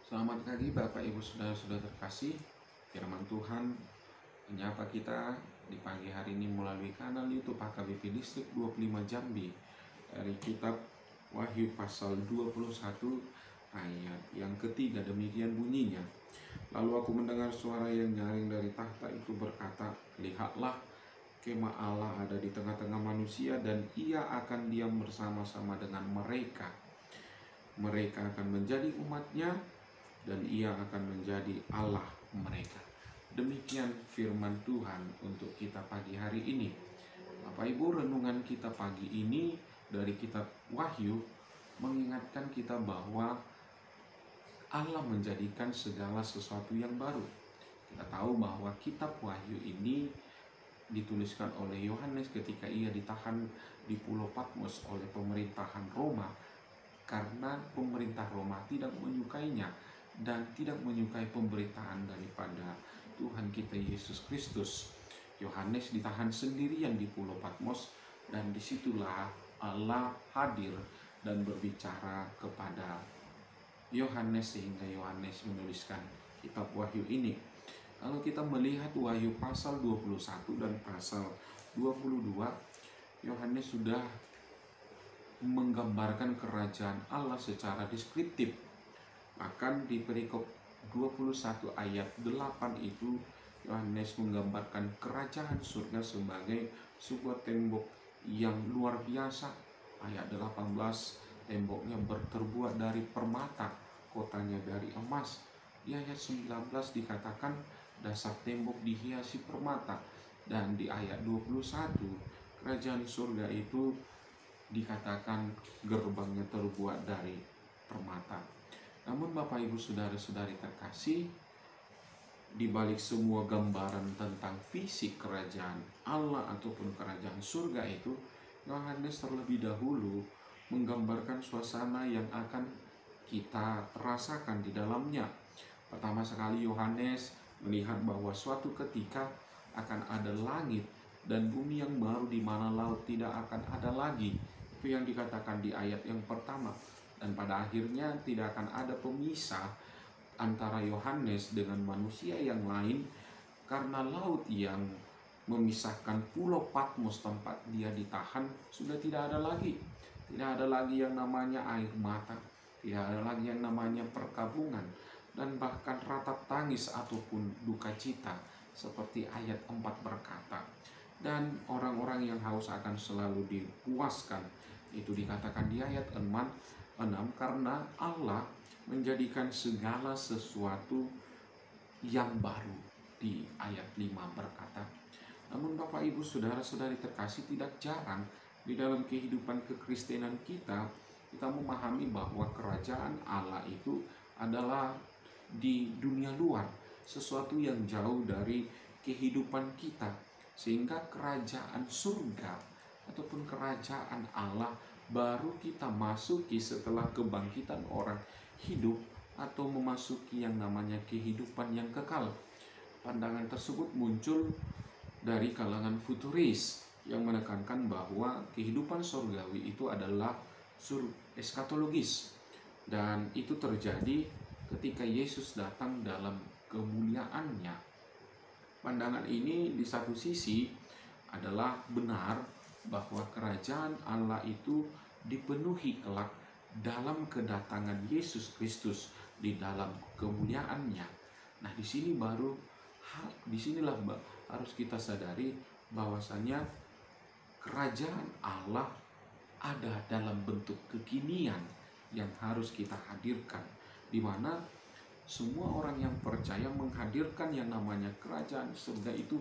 Selamat pagi Bapak Ibu Saudara-saudara terkasih. Firman Tuhan menyapa kita di pagi hari ini melalui kanal YouTube HKBP Distrik 25 Jambi dari kitab Wahyu pasal 21 ayat yang ketiga, demikian bunyinya. Lalu aku mendengar suara yang nyaring dari tahta itu berkata, "Lihatlah, kemah Allah ada di tengah-tengah manusia dan ia akan diam bersama-sama dengan mereka. Mereka akan menjadi umatnya dan ia akan menjadi Allah mereka." Demikian firman Tuhan untuk kita pagi hari ini. Bapak Ibu, renungan kita pagi ini dari kitab Wahyu mengingatkan kita bahwa Allah menjadikan segala sesuatu yang baru. Kita tahu bahwa kitab Wahyu ini dituliskan oleh Yohanes ketika ia ditahan di Pulau Patmos oleh pemerintahan Roma, karena pemerintah Roma tidak menyukainya dan tidak menyukai pemberitaan daripada Tuhan kita Yesus Kristus. Yohanes ditahan sendirian di Pulau Patmos, dan disitulah Allah hadir dan berbicara kepada Yohanes sehingga Yohanes menuliskan kitab Wahyu ini. Lalu kita melihat Wahyu pasal 21 dan pasal 22, Yohanes sudah menggambarkan kerajaan Allah secara deskriptif. Bahkan di perikop 21 ayat 8 itu Yohanes menggambarkan kerajaan surga sebagai sebuah tembok yang luar biasa. Ayat 18, temboknya terbuat dari permata, kotanya dari emas. Di ayat 19 dikatakan dasar tembok dihiasi permata. Dan di ayat 21 kerajaan surga itu dikatakan gerbangnya terbuat dari permata. Namun Bapak Ibu Saudara-saudari terkasih, di balik semua gambaran tentang fisik kerajaan Allah ataupun kerajaan surga itu, Yohanes terlebih dahulu menggambarkan suasana yang akan kita rasakan di dalamnya. Pertama sekali Yohanes melihat bahwa suatu ketika akan ada langit dan bumi yang baru di mana laut tidak akan ada lagi. Itu yang dikatakan di ayat yang pertama. Dan pada akhirnya tidak akan ada pemisah antara Yohanes dengan manusia yang lain, karena laut yang memisahkan Pulau Patmos tempat dia ditahan sudah tidak ada lagi. Tidak ada lagi yang namanya air mata, tidak ada lagi yang namanya perkabungan, dan bahkan ratap tangis ataupun duka cita seperti ayat 4 berkata. Dan orang-orang yang haus akan selalu dipuaskan. Itu dikatakan di ayat 6, karena Allah menjadikan segala sesuatu yang baru. Di ayat 5 berkata. Namun Bapak Ibu Saudara-saudari terkasih, tidak jarang di dalam kehidupan kekristenan kita memahami bahwa kerajaan Allah itu adalah di dunia luar, sesuatu yang jauh dari kehidupan kita, sehingga kerajaan surga ataupun kerajaan Allah baru kita masuki setelah kebangkitan orang hidup atau memasuki yang namanya kehidupan yang kekal. Pandangan tersebut muncul dari kalangan futuris yang menekankan bahwa kehidupan surgawi itu adalah eskatologis, dan itu terjadi ketika Yesus datang dalam kemuliaannya. Pandangan ini di satu sisi adalah benar bahwa kerajaan Allah itu dipenuhi kelak dalam kedatangan Yesus Kristus di dalam kemuliaannya. Nah, disinilah harus kita sadari bahwasanya kerajaan Allah ada dalam bentuk kekinian yang harus kita hadirkan, di mana semua orang yang percaya menghadirkan yang namanya kerajaan surga itu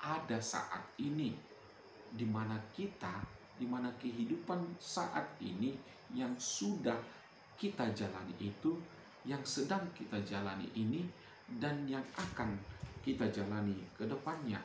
ada saat ini, di mana kehidupan saat ini yang sudah kita jalani itu, yang sedang kita jalani ini, dan yang akan kita jalani ke depannya.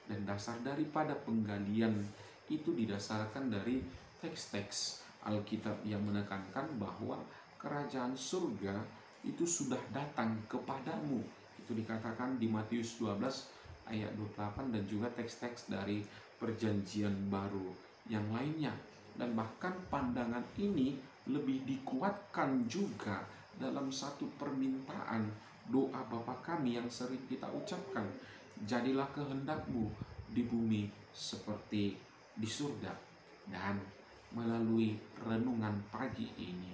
Dan dasar daripada penggalian itu didasarkan dari teks-teks Alkitab yang menekankan bahwa kerajaan surga itu sudah datang kepadamu. Itu dikatakan di Matius 12 ayat 28 dan juga teks-teks dari Perjanjian Baru yang lainnya. Dan bahkan pandangan ini lebih dikuatkan juga dalam satu permintaan doa Bapa kami yang sering kita ucapkan, jadilah kehendak-Mu di bumi seperti di surga. Dan melalui renungan pagi ini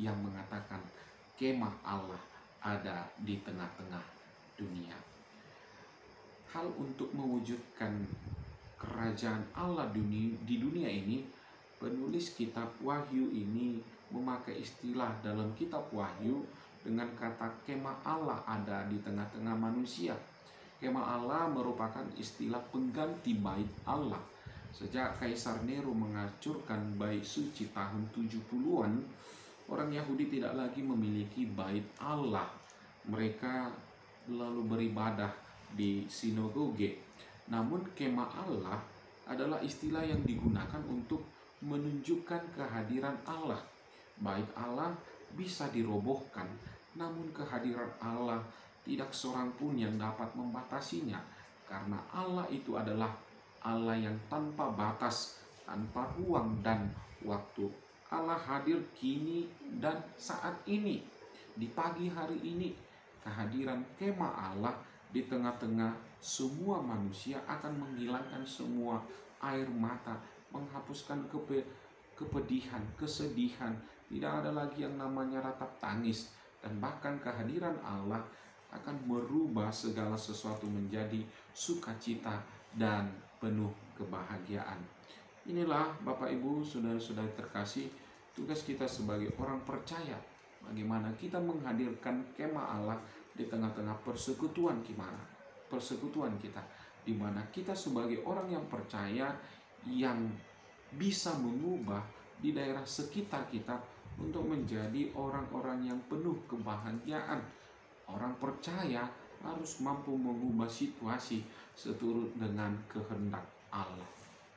yang mengatakan kemah Allah ada di tengah-tengah dunia. Hal untuk mewujudkan kerajaan Allah di dunia ini, penulis kitab Wahyu ini memakai istilah dalam kitab Wahyu dengan kata kemah Allah ada di tengah-tengah manusia. Kemah Allah merupakan istilah pengganti bait Allah. Sejak Kaisar Nero menghancurkan bait suci tahun 70-an, orang Yahudi tidak lagi memiliki bait Allah. Mereka lalu beribadah di sinagoge. Namun kemah Allah adalah istilah yang digunakan untuk menunjukkan kehadiran Allah. Bait Allah bisa dirobohkan, namun kehadiran Allah tidak seorang pun yang dapat membatasinya, karena Allah itu adalah Allah yang tanpa batas, tanpa ruang dan waktu. Allah hadir kini dan saat ini. Di pagi hari ini, kehadiran kemah Allah di tengah-tengah semua manusia akan menghilangkan semua air mata, menghapuskan kepedihan, kesedihan. Tidak ada lagi yang namanya ratap tangis, dan bahkan kehadiran Allah akan merubah segala sesuatu menjadi sukacita dan penuh kebahagiaan. Inilah Bapak Ibu, saudara-saudara terkasih, tugas kita sebagai orang percaya, bagaimana kita menghadirkan kemah Allah di tengah-tengah persekutuan kita, di mana kita sebagai orang yang percaya yang bisa mengubah di daerah sekitar kita untuk menjadi orang-orang yang penuh kebahagiaan. Orang percaya harus mampu mengubah situasi seturut dengan kehendak Allah.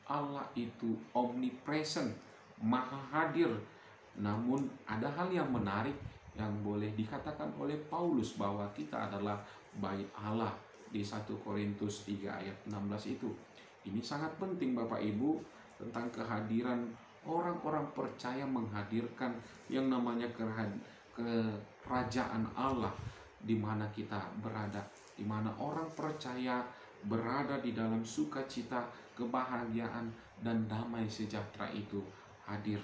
Allah itu omnipresent, maha hadir. Namun ada hal yang menarik yang boleh dikatakan oleh Paulus bahwa kita adalah bait Allah di 1 Korintus 3 ayat 16 itu. Ini sangat penting Bapak Ibu, tentang kehadiran orang-orang percaya menghadirkan yang namanya kerajaan Allah di mana kita berada, di mana orang percaya berada di dalam sukacita, kebahagiaan, dan damai sejahtera itu hadir,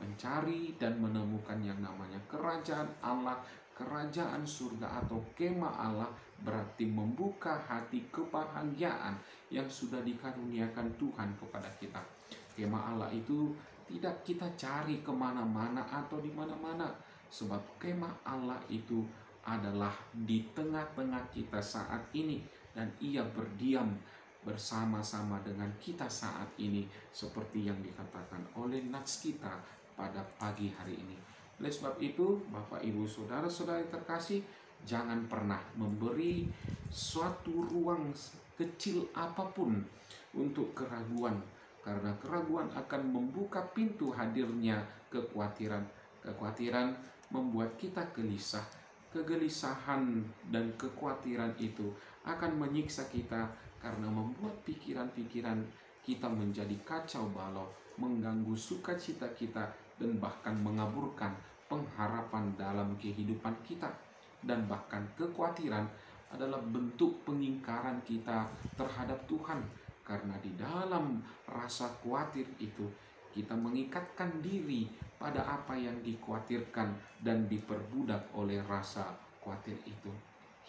mencari dan menemukan yang namanya kerajaan Allah, kerajaan surga atau kemah Allah, berarti membuka hati kebahagiaan yang sudah dikaruniakan Tuhan kepada kita. Kemah Allah itu tidak kita cari kemana-mana atau di mana-mana, sebab kemah Allah itu adalah di tengah-tengah kita saat ini, dan ia berdiam bersama-sama dengan kita saat ini, seperti yang dikatakan oleh nats kita pada pagi hari ini. Oleh sebab itu, Bapak Ibu saudara-saudara terkasih, jangan pernah memberi suatu ruang kecil apapun untuk keraguan, karena keraguan akan membuka pintu hadirnya kekhawatiran. Kekhawatiran membuat kita gelisah. Kegelisahan dan kekhawatiran itu akan menyiksa kita karena membuat pikiran-pikiran kita menjadi kacau balau, mengganggu sukacita kita, dan bahkan mengaburkan pengharapan dalam kehidupan kita. Dan bahkan kekhawatiran adalah bentuk pengingkaran kita terhadap Tuhan, karena di dalam rasa khawatir itu kita mengikatkan diri pada apa yang dikhawatirkan dan diperbudak oleh rasa khawatir itu.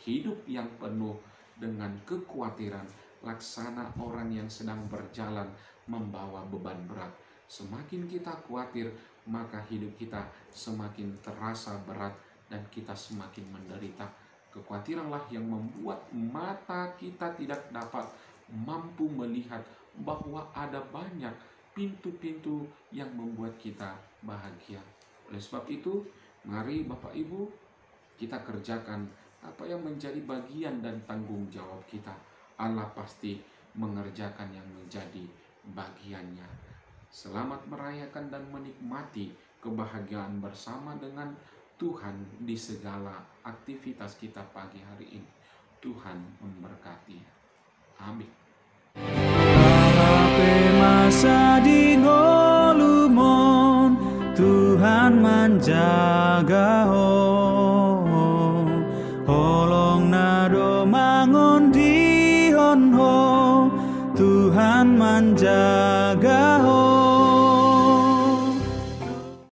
Hidup yang penuh dengan kekhawatiran laksana orang yang sedang berjalan membawa beban berat. Semakin kita khawatir, maka hidup kita semakin terasa berat dan kita semakin menderita. Kekhawatiranlah yang membuat mata kita tidak dapat mampu melihat bahwa ada banyak pintu-pintu yang membuat kita bahagia. Oleh sebab itu, mari Bapak Ibu, kita kerjakan apa yang menjadi bagian dan tanggung jawab kita. Allah pasti mengerjakan yang menjadi bagiannya. Selamat merayakan dan menikmati kebahagiaan bersama dengan Tuhan di segala aktivitas kita pagi hari ini. Tuhan memberkati. Amin. Masa di ngolumon Tuhan manjaga ho, holong nado mangun di hon ho, Tuhan manjaga